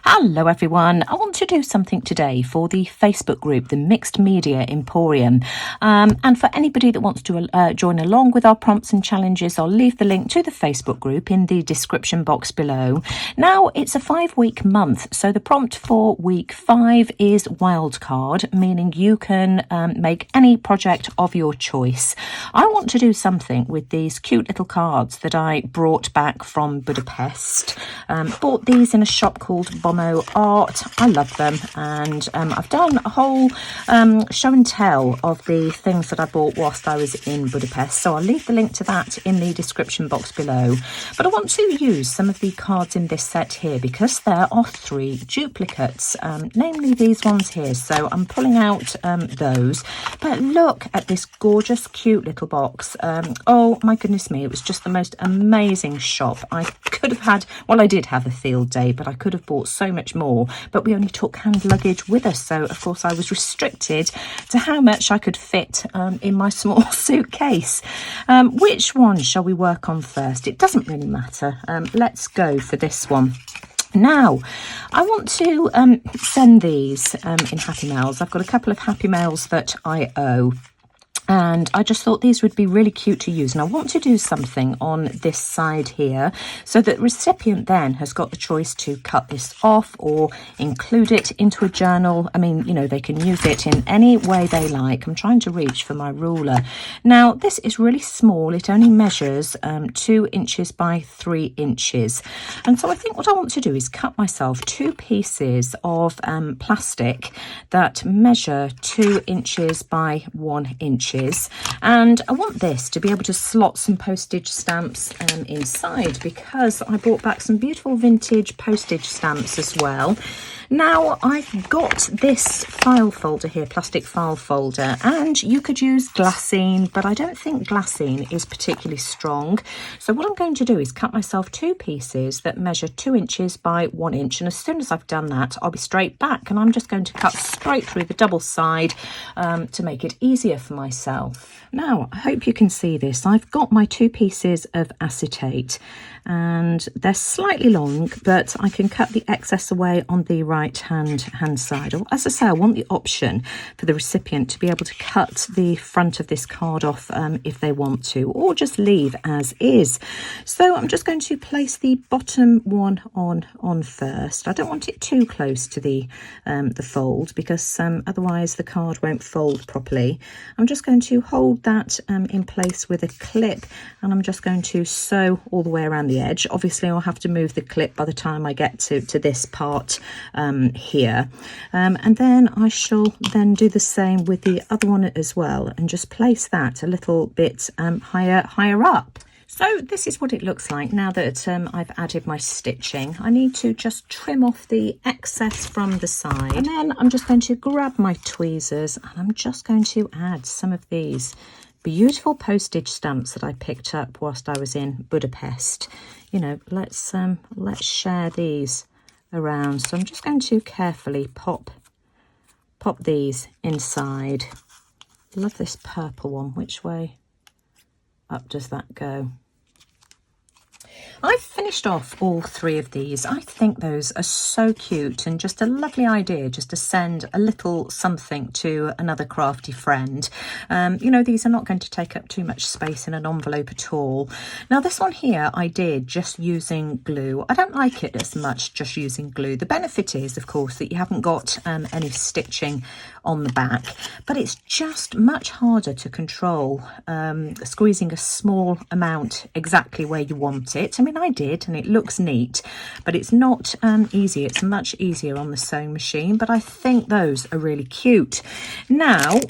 Hello everyone, I want to do something today for the Facebook group, the Mixed Media Emporium, and for anybody that wants to join along with our prompts and challenges, I'll leave the link to the Facebook group in the description box below. Now it's a 5-week month, so the prompt for week 5 is wildcard, meaning you can make any project of your choice. I want to do something with these cute little cards that I brought back from Budapest. Bought these in a shop called Bomo Art. I love them, and I've done a whole show and tell of the things that I bought whilst I was in Budapest, so I'll leave the link to that in the description box below. But I want to use some of the cards in this set here because there are 3 duplicates, namely these ones here, so I'm pulling out those. But look at this gorgeous cute little box. Oh my goodness me, it was just the most amazing shop. I could have had, well, I did have a field day, but I could have bought so much more, but we only took hand luggage with us, so of course I was restricted to how much I could fit in my small suitcase. Which one shall we work on first? It doesn't really matter. Let's go for this one. Now, I want to send these in Happy Mails. I've got a couple of Happy Mails that I owe, and I just thought these would be really cute to use. And I want to do something on this side here so that the recipient then has got the choice to cut this off or include it into a journal. I mean, you know, they can use it in any way they like. I'm trying to reach for my ruler. Now, this is really small. It only measures 2 inches by 3 inches. And so I think what I want to do is cut myself 2 pieces of plastic that measure 2 inches by 1 inch. And I want this to be able to slot some postage stamps inside, because I brought back some beautiful vintage postage stamps as well. Now, I've got this file folder here, plastic file folder, and you could use glassine, but I don't think glassine is particularly strong. So what I'm going to do is cut myself 2 pieces that measure 2 inches by 1 inch. And as soon as I've done that, I'll be straight back, and I'm just going to cut straight through the double side to make it easier for myself. Now, I hope you can see this. I've got my 2 pieces of acetate, and they're slightly long, but I can cut the excess away on the right hand side. Or, as I say, I want the option for the recipient to be able to cut the front of this card off if they want to, or just leave as is. So I'm just going to place the bottom one on first. I don't want it too close to the fold, because otherwise the card won't fold properly. I'm just going to hold that in place with a clip, and I'm just going to sew all the way around the edge. Obviously I'll have to move the clip by the time I get to this part here, and then I shall then do the same with the other one as well, and just place that a little bit higher up. So this is what it looks like now that I've added my stitching. I need to just trim off the excess from the side, and then I'm just going to grab my tweezers, and I'm just going to add some of these beautiful postage stamps that I picked up whilst I was in Budapest. You know, let's share these around. So I'm just going to carefully pop these inside. Love this purple one. Which way up does that go? I've finished off all 3 of these. I think those are so cute, and just a lovely idea just to send a little something to another crafty friend. You know, these are not going to take up too much space in an envelope at all. Now, this one here I did just using glue. I don't like it as much just using glue. The benefit is, of course, that you haven't got any stitching on the back, but it's just much harder to control squeezing a small amount exactly where you want it. I mean, I did, and it looks neat, but it's not easy. It's much easier on the sewing machine, but I think those are really cute. Now,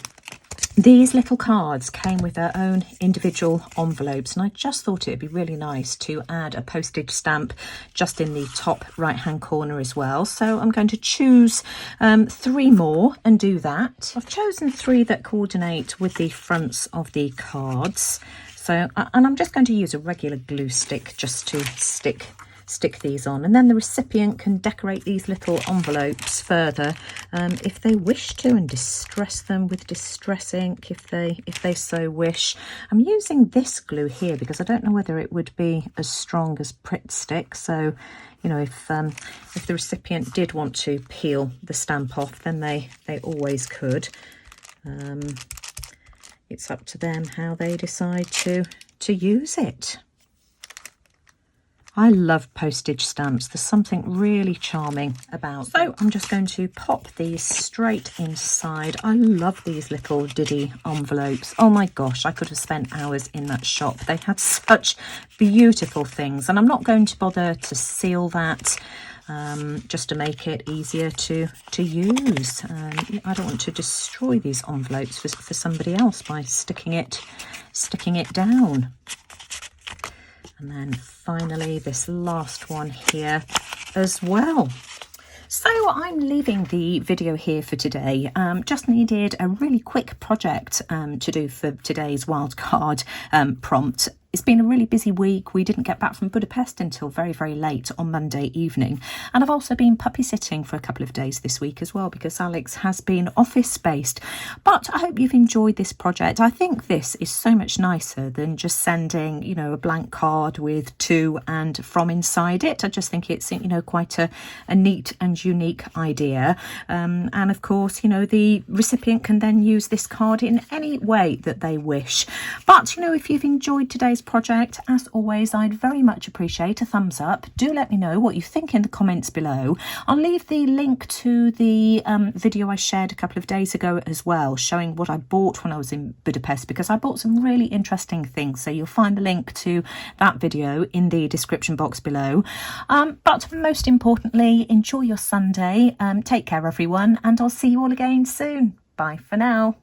these little cards came with their own individual envelopes, and I just thought it would be really nice to add a postage stamp just in the top right hand corner as well. So I'm going to choose 3 more and do that. I've chosen 3 that coordinate with the fronts of the cards. So, and I'm just going to use a regular glue stick just to stick stick these on, and then the recipient can decorate these little envelopes further if they wish to, and distress them with distress ink if they so wish. I'm using this glue here because I don't know whether it would be as strong as Pritt Stick, so you know, if the recipient did want to peel the stamp off, then they always could. It's up to them how they decide to use it. I love postage stamps. There's something really charming about them. So I'm just going to pop these straight inside. I love these little Diddy envelopes. Oh my gosh, I could have spent hours in that shop. They had such beautiful things, and I'm not going to bother to seal that. Just to make it easier to use. I don't want to destroy these envelopes for somebody else by sticking it down. And then finally this last one here as well. So I'm leaving the video here for today. Just needed a really quick project to do for today's wildcard prompt. It's been a really busy week. We didn't get back from Budapest until very, very late on Monday evening. And I've also been puppy sitting for a couple of days this week as well, because Alex has been office based. But I hope you've enjoyed this project. I think this is so much nicer than just sending, you know, a blank card with to and from inside it. I just think it's, you know, quite a neat and unique idea. And of course, you know, the recipient can then use this card in any way that they wish. But, you know, if you've enjoyed today's project, as always, I'd very much appreciate a thumbs up. Do let me know what you think in the comments below. I'll leave the link to the video I shared a couple of days ago as well, showing what I bought when I was in Budapest, because I bought some really interesting things. So you'll find the link to that video in the description box below. But most importantly, enjoy your Sunday. Take care, everyone, and I'll see you all again soon. Bye for now.